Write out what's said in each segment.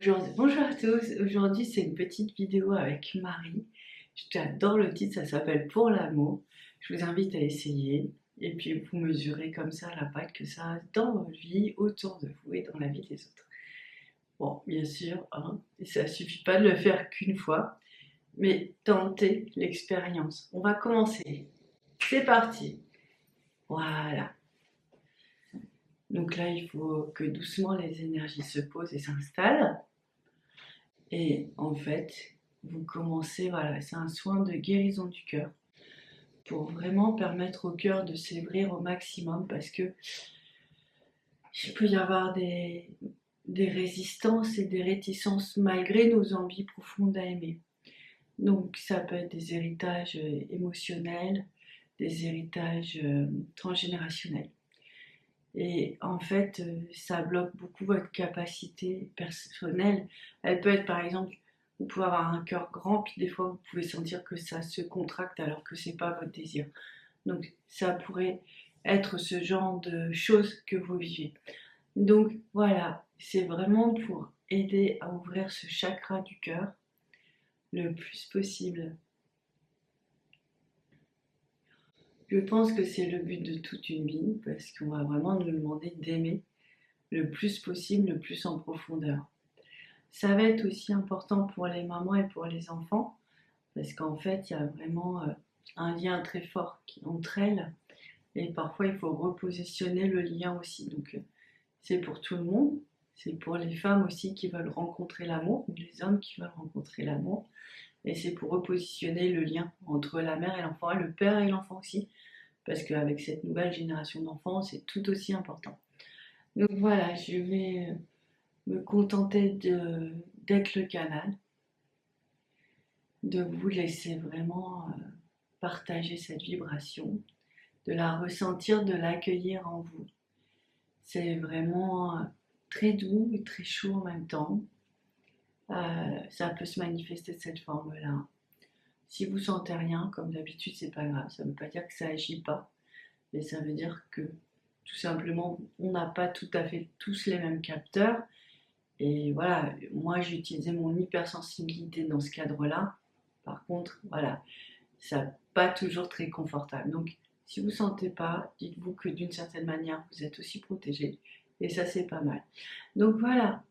Bonjour à tous, aujourd'hui c'est une petite vidéo avec Marie. J'adore le titre, ça s'appelle Pour l'amour. Je vous invite à essayer et puis vous mesurez comme ça l'impact que ça a dans votre vie, autour de vous et dans la vie des autres. Bon, bien sûr, hein, ça suffit pas de le faire qu'une fois, mais tentez l'expérience. On va commencer. C'est parti. Voilà. Donc là, il faut que doucement les énergies se posent et s'installent. Et en fait, vous commencez, voilà, c'est un soin de guérison du cœur pour vraiment permettre au cœur de s'ouvrir au maximum parce que il peut y avoir des résistances et des réticences malgré nos envies profondes à aimer. Donc ça peut être des héritages émotionnels, des héritages transgénérationnels. Et en fait, ça bloque beaucoup votre capacité personnelle. Elle peut être par exemple, vous pouvez avoir un cœur grand, puis des fois vous pouvez sentir que ça se contracte alors que c'est pas votre désir. Donc ça pourrait être ce genre de choses que vous vivez. Donc voilà, c'est vraiment pour aider à ouvrir ce chakra du cœur le plus possible. Je pense que c'est le but de toute une vie parce qu'on va vraiment nous demander d'aimer le plus possible, le plus en profondeur. Ça va être aussi important pour les mamans et pour les enfants, parce qu'en fait, il y a vraiment un lien très fort entre elles, et parfois il faut repositionner le lien aussi. Donc c'est pour tout le monde, c'est pour les femmes aussi qui veulent rencontrer l'amour, ou les hommes qui veulent rencontrer l'amour, et c'est pour repositionner le lien entre la mère et l'enfant, et le père et l'enfant aussi, parce qu'avec cette nouvelle génération d'enfants, c'est tout aussi important. Donc voilà, je vais me contenter d'être le canal, de vous laisser vraiment partager cette vibration, de la ressentir, de l'accueillir en vous. C'est vraiment très doux et très chaud en même temps. Ça peut se manifester de cette forme-là. Si vous sentez rien, comme d'habitude, c'est pas grave. Ça ne veut pas dire que ça agit pas, mais ça veut dire que tout simplement, on n'a pas tout à fait tous les mêmes capteurs. Et voilà, moi j'ai utilisé mon hypersensibilité dans ce cadre-là. Par contre, voilà, ça n'est pas toujours très confortable. Donc, si vous ne sentez pas, dites-vous que d'une certaine manière, vous êtes aussi protégé. Et ça, c'est pas mal. Donc voilà,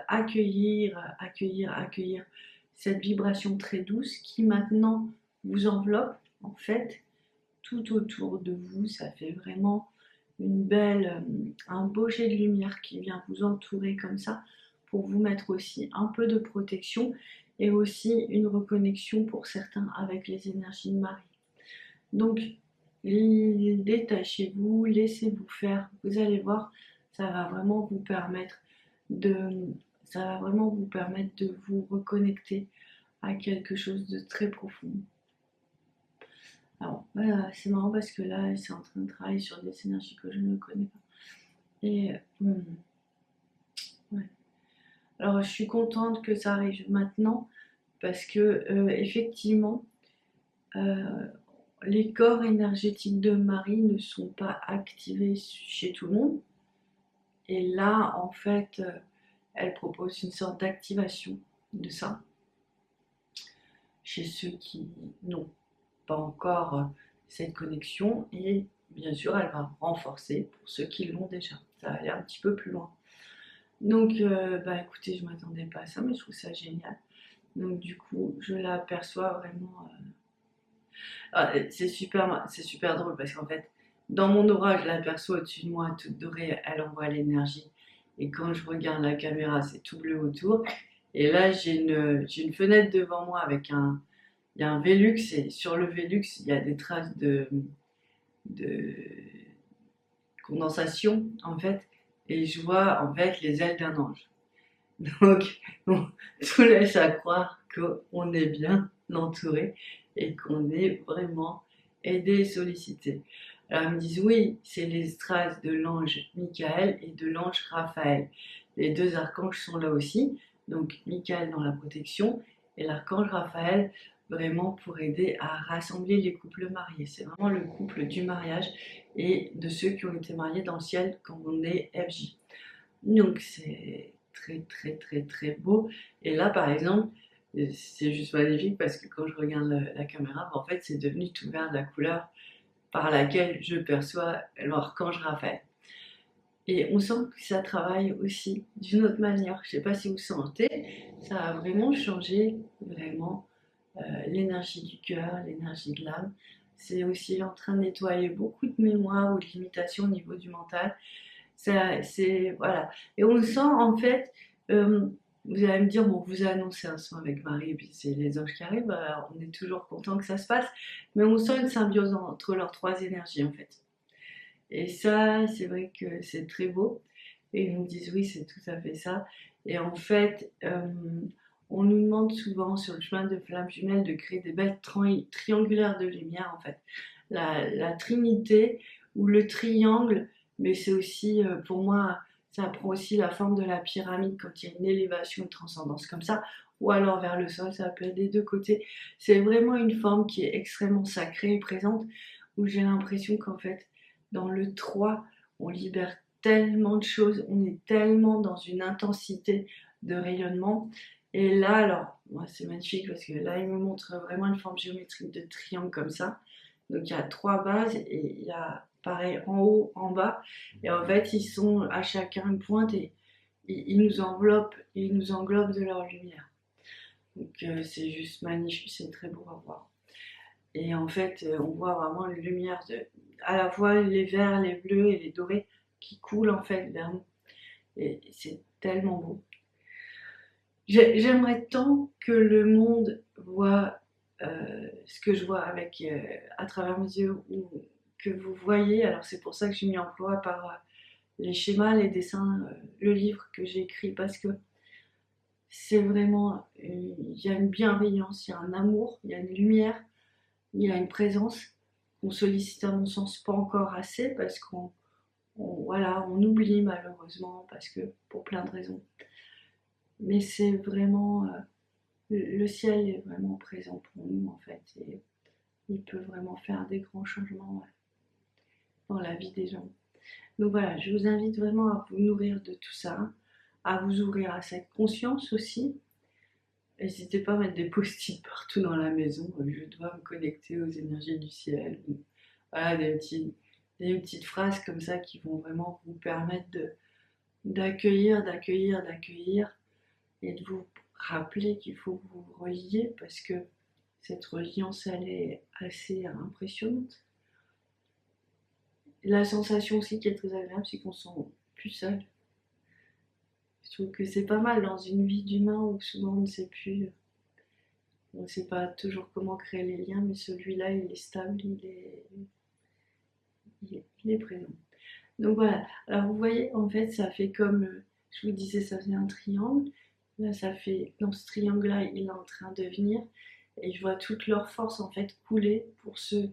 accueillir cette vibration très douce qui maintenant vous enveloppe, en fait, tout autour de vous. Ça fait vraiment un beau jet de lumière qui vient vous entourer comme ça pour vous mettre aussi un peu de protection et aussi une reconnexion pour certains avec les énergies de Marie. Donc, détachez-vous, laissez-vous faire. Vous allez voir, ça va vraiment vous permettre de, ça va vraiment vous permettre de vous reconnecter à quelque chose de très profond. Alors, voilà, c'est marrant parce que là, c'est en train de travailler sur des énergies que je ne connais pas. Et ouais. Alors, je suis contente que ça arrive maintenant parce que effectivement, euh, les corps énergétiques de Marie ne sont pas activés chez tout le monde. Et là, en fait, elle propose une sorte d'activation de ça chez ceux qui n'ont pas encore cette connexion. Et bien sûr, elle va renforcer pour ceux qui l'ont déjà. Ça va aller un petit peu plus loin. Donc, bah écoutez, je m'attendais pas à ça, mais je trouve ça génial. Donc du coup, je l'aperçois vraiment. C'est super drôle parce qu'en fait, dans mon aura, je l'aperçois au-dessus de moi, toute dorée, elle envoie l'énergie. Et quand je regarde la caméra, c'est tout bleu autour. Et là, j'ai une fenêtre devant moi avec il y a un Velux et sur le Velux, il y a des traces de condensation en fait. Et je vois en fait les ailes d'un ange. Donc, on tout laisse à croire qu'on est bien entouré et qu'on est vraiment aidé et sollicité. Alors, ils me disent oui, c'est les strass de l'ange Michael et de l'ange Raphaël. Les deux archanges sont là aussi. Donc, Michael dans la protection et l'archange Raphaël vraiment pour aider à rassembler les couples mariés. C'est vraiment le couple du mariage et de ceux qui ont été mariés dans le ciel quand on est FJ. Donc, c'est très beau. Et là, par exemple, c'est juste magnifique parce que quand je regarde la caméra, en fait, c'est devenu tout vert de la couleur par laquelle je perçois l'archange Raphaël. Et on sent que ça travaille aussi d'une autre manière. Je ne sais pas si vous sentez, ça a vraiment changé vraiment l'énergie du cœur, l'énergie de l'âme. C'est aussi en train de nettoyer beaucoup de mémoires ou de limitations au niveau du mental. Voilà. Et on sent en fait, vous allez me dire, bon, vous avez annoncé un soin avec Marie et puis c'est les anges qui arrivent, alors on est toujours content que ça se passe, mais on sent une symbiose entre leurs trois énergies en fait. Et ça, c'est vrai que c'est très beau. Et ils nous disent oui, c'est tout à fait ça. Et en fait, on nous demande souvent sur le chemin de flammes jumelles de créer des belles triangulaires de lumière en fait. La trinité ou le triangle, mais c'est aussi pour moi, ça prend aussi la forme de la pyramide quand il y a une élévation, une transcendance comme ça, ou alors vers le sol, ça peut être des deux côtés. C'est vraiment une forme qui est extrêmement sacrée et présente, où j'ai l'impression qu'en fait, dans le 3, on libère tellement de choses, on est tellement dans une intensité de rayonnement. Et là, alors, moi, c'est magnifique parce que là, il me montre vraiment une forme géométrique de triangle comme ça. Donc, il y a 3 bases et il y a pareil en haut, en bas. Et en fait, ils sont à chacun une pointe et ils nous enveloppent, de leur lumière. Donc, c'est juste magnifique, c'est très beau à voir. Et en fait, on voit vraiment les lumières, à la fois les verts, les bleus et les dorés qui coulent en fait vers nous. Et c'est tellement beau. J'aimerais tant que le monde voit ce que je vois à travers mes yeux, ou que vous voyez. Alors c'est pour ça que je m'y emploie par les schémas, les dessins, le livre que j'ai écrit, parce que c'est vraiment, il y a une bienveillance, il y a un amour, il y a une lumière, il y a une présence qu'on sollicite à mon sens pas encore assez parce voilà, on oublie malheureusement parce que pour plein de raisons. Mais c'est vraiment le ciel est vraiment présent pour nous en fait et il peut vraiment faire des grands changements dans la vie des gens. Donc voilà, je vous invite vraiment à vous nourrir de tout ça, à vous ouvrir à cette conscience aussi. N'hésitez pas à mettre des post-it partout dans la maison. Je dois me connecter aux énergies du ciel. Voilà, des petites phrases comme ça qui vont vraiment vous permettre d'accueillir et de vous rappeler qu'il faut vous relier parce que cette reliance, elle est assez impressionnante. La sensation aussi qui est très agréable, c'est qu'on se sent plus seul. Je trouve que c'est pas mal dans une vie d'humain où souvent on ne sait plus. On ne sait pas toujours comment créer les liens, mais celui-là, il est stable, il est présent. Donc voilà. Alors vous voyez, en fait, ça fait comme je vous disais, ça faisait un triangle. Là, ça fait, dans ce triangle-là, il est en train de venir. Et je vois toute leur force, en fait, couler pour se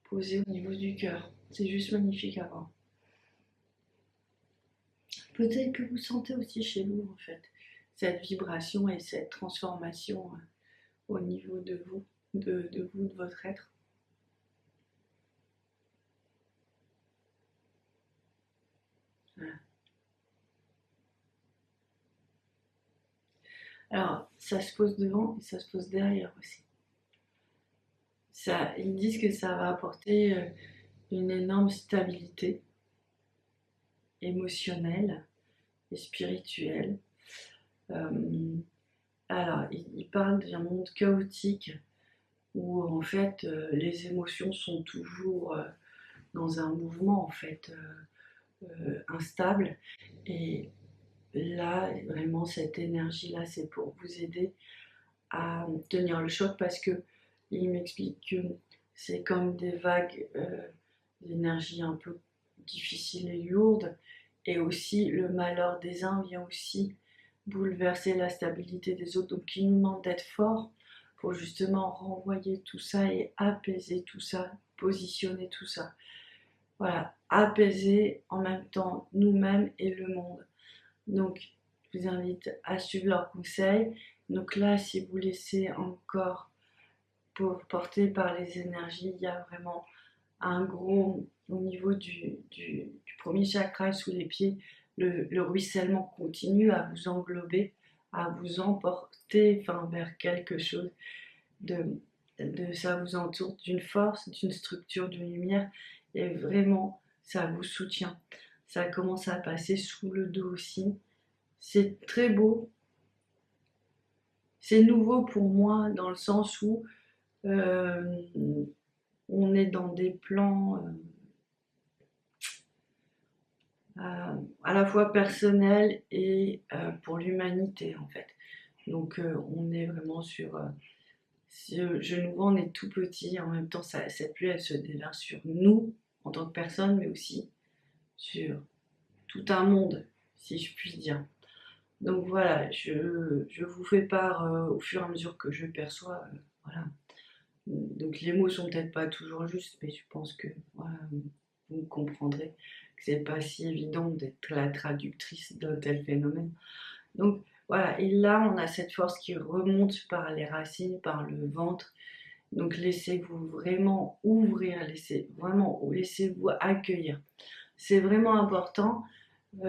poser au niveau du cœur. C'est juste magnifique à voir. Peut-être que vous sentez aussi chez vous, en fait, cette vibration et cette transformation au niveau de vous, de votre être. Voilà. Alors, ça se pose devant et ça se pose derrière aussi. Ça, ils disent que ça va apporter une énorme stabilité émotionnelle et spirituelle. Euh, alors, ils parlent d'un monde chaotique où en fait les émotions sont toujours dans un mouvement en fait instable. Et là, vraiment, cette énergie-là, c'est pour vous aider à tenir le choc parce que il m'explique que c'est comme des vagues d'énergie un peu difficiles et lourdes, et aussi le malheur des uns vient aussi bouleverser la stabilité des autres, donc il nous demande d'être forts pour justement renvoyer tout ça et apaiser tout ça, positionner tout ça. Voilà, apaiser en même temps nous-mêmes et le monde. Donc, je vous invite à suivre leurs conseils. Donc là, si vous laissez encore porter par les énergies, il y a vraiment un gros, au niveau du premier chakra sous les pieds, le ruissellement continue à vous englober, à vous emporter enfin, vers quelque chose ça vous entoure d'une force, d'une structure, d'une lumière, et vraiment, ça vous soutient. Ça commence à passer sous le dos aussi. C'est très beau. C'est nouveau pour moi dans le sens où euh, on est dans des plans à la fois personnels et pour l'humanité en fait. Donc on est vraiment je nous vois, on est tout petit, en même temps cette pluie elle se déverse sur nous en tant que personne, mais aussi sur tout un monde, si je puis dire. Donc voilà, je vous fais part au fur et à mesure que je perçois, voilà. Donc les mots sont peut-être pas toujours justes, mais je pense que voilà, vous comprendrez que c'est pas si évident d'être la traductrice d'un tel phénomène. Donc voilà, et là on a cette force qui remonte par les racines, par le ventre. Donc laissez-vous vraiment ouvrir, laissez-vous accueillir. C'est vraiment important.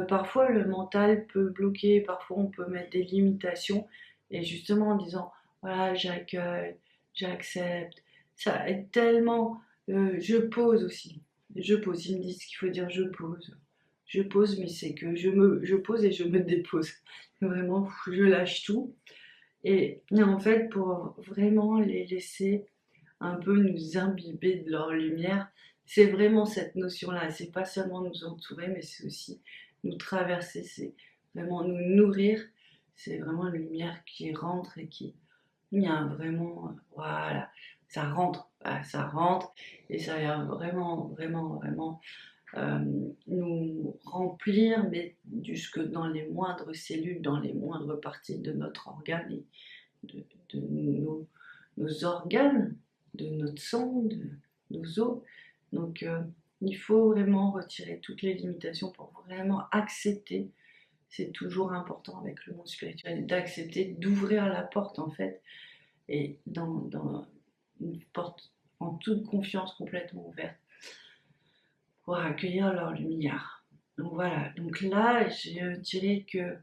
Parfois le mental peut bloquer, parfois on peut mettre des limitations. Et justement en disant, voilà, j'accueille, j'accepte. Ça aide tellement. Je pose aussi. Je pose. Ils me disent qu'il faut dire je pose. Je pose, mais c'est que je pose et je me dépose. Vraiment, je lâche tout. Et en fait, pour vraiment les laisser un peu nous imbiber de leur lumière. C'est vraiment cette notion-là. C'est pas seulement nous entourer, mais c'est aussi nous traverser. C'est vraiment nous nourrir. C'est vraiment une lumière qui rentre et qui vient vraiment, voilà, ça rentre et ça vient vraiment, vraiment, vraiment nous remplir, mais jusque dans les moindres cellules, dans les moindres parties de notre organe et de nos organes, de notre sang, de nos os. Donc il faut vraiment retirer toutes les limitations pour vraiment accepter. C'est toujours important avec le monde spirituel d'accepter, d'ouvrir la porte en fait, et dans une porte en toute confiance complètement ouverte pour accueillir leur lumière. Donc voilà, donc là je dirais que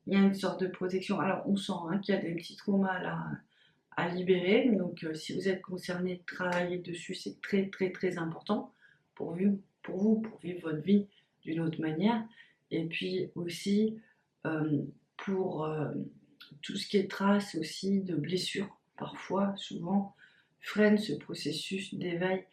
il y a une sorte de protection. Alors on sent qu'il y a des petits traumas là à libérer. Donc si vous êtes concerné, travaillez dessus, c'est très très très important pour vivre votre vie d'une autre manière. Et puis aussi pour tout ce qui est trace aussi de blessures, parfois, souvent, freine ce processus d'éveil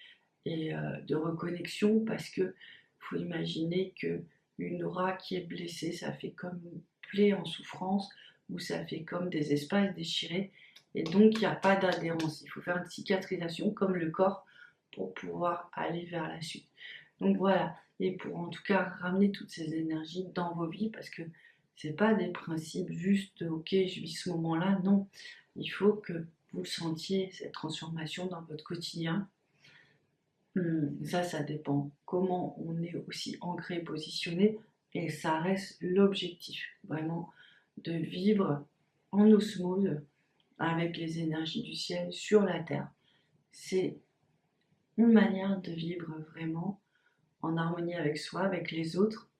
et de reconnexion parce que faut imaginer que une aura qui est blessée, ça fait comme une plaie en souffrance ou ça fait comme des espaces déchirés et donc il n'y a pas d'adhérence. Il faut faire une cicatrisation comme le corps pour pouvoir aller vers la suite. Donc voilà, et pour en tout cas ramener toutes ces énergies dans vos vies parce que c'est pas des principes juste ok je vis ce moment-là, non. Il faut que vous sentiez cette transformation dans votre quotidien. Ça dépend comment on est aussi ancré, positionné, et ça reste l'objectif, vraiment, de vivre en osmose avec les énergies du ciel sur la terre. C'est une manière de vivre vraiment en harmonie avec soi, avec les autres,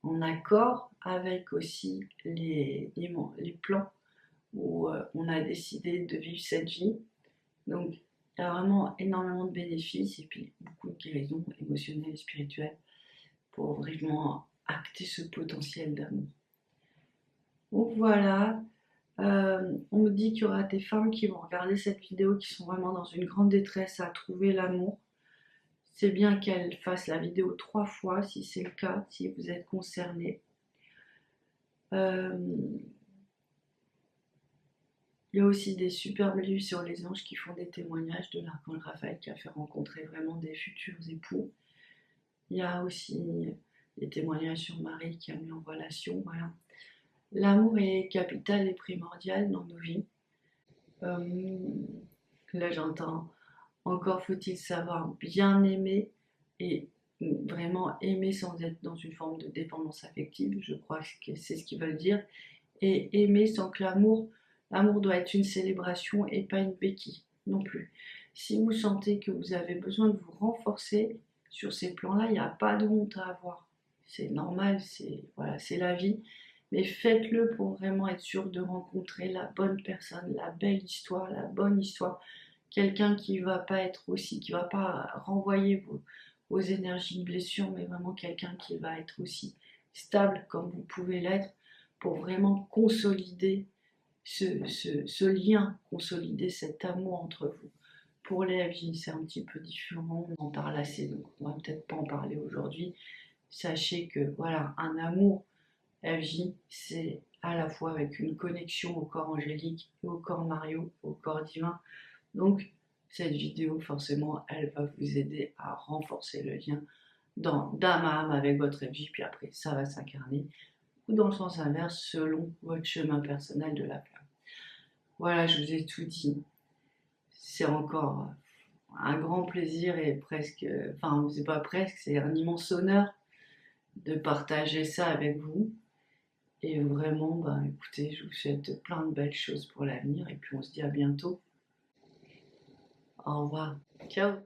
en accord avec aussi les plans où on a décidé de vivre cette vie. Donc, il y a vraiment énormément de bénéfices et puis beaucoup de guérisons émotionnelles et spirituelles pour vraiment acter ce potentiel d'amour. Donc voilà, on me dit qu'il y aura des femmes qui vont regarder cette vidéo qui sont vraiment dans une grande détresse à trouver l'amour. C'est bien qu'elles fassent la vidéo 3 fois si c'est le cas, si vous êtes concerné. Il y a aussi des superbes livres sur les anges qui font des témoignages de l'archange Raphaël qui a fait rencontrer vraiment des futurs époux. Il y a aussi des témoignages sur Marie qui a mis en relation. Voilà. L'amour est capital et primordial dans nos vies. Là j'entends, encore faut-il savoir bien aimer et vraiment aimer sans être dans une forme de dépendance affective, je crois que c'est ce qu'ils veulent dire, et aimer sans que l'amour doit être une célébration et pas une béquille non plus. Si vous sentez que vous avez besoin de vous renforcer sur ces plans-là, il n'y a pas de honte à avoir. c'est normal, c'est voilà, c'est la vie. Mais faites-le pour vraiment être sûr de rencontrer la bonne personne, la belle histoire, la bonne histoire. Quelqu'un qui va pas être aussi, qui va pas renvoyer vos énergies de blessure, mais vraiment quelqu'un qui va être aussi stable comme vous pouvez l'être pour vraiment consolider ce lien, consolider cet amour entre vous. Pour les FJ, c'est un petit peu différent, on en parle assez, donc on va peut-être pas en parler aujourd'hui. Sachez que voilà, un amour FJ, c'est à la fois avec une connexion au corps angélique, au corps Mario, au corps divin. Donc, cette vidéo, forcément, elle va vous aider à renforcer le lien d'âme à âme avec votre FJ, puis après, ça va s'incarner, ou dans le sens inverse, selon votre chemin personnel de la flamme. Voilà, je vous ai tout dit. C'est encore un grand plaisir et presque, enfin, c'est pas presque, c'est un immense honneur de partager ça avec vous. Et vraiment, bah, écoutez, je vous souhaite plein de belles choses pour l'avenir et puis on se dit à bientôt. Au revoir. Ciao.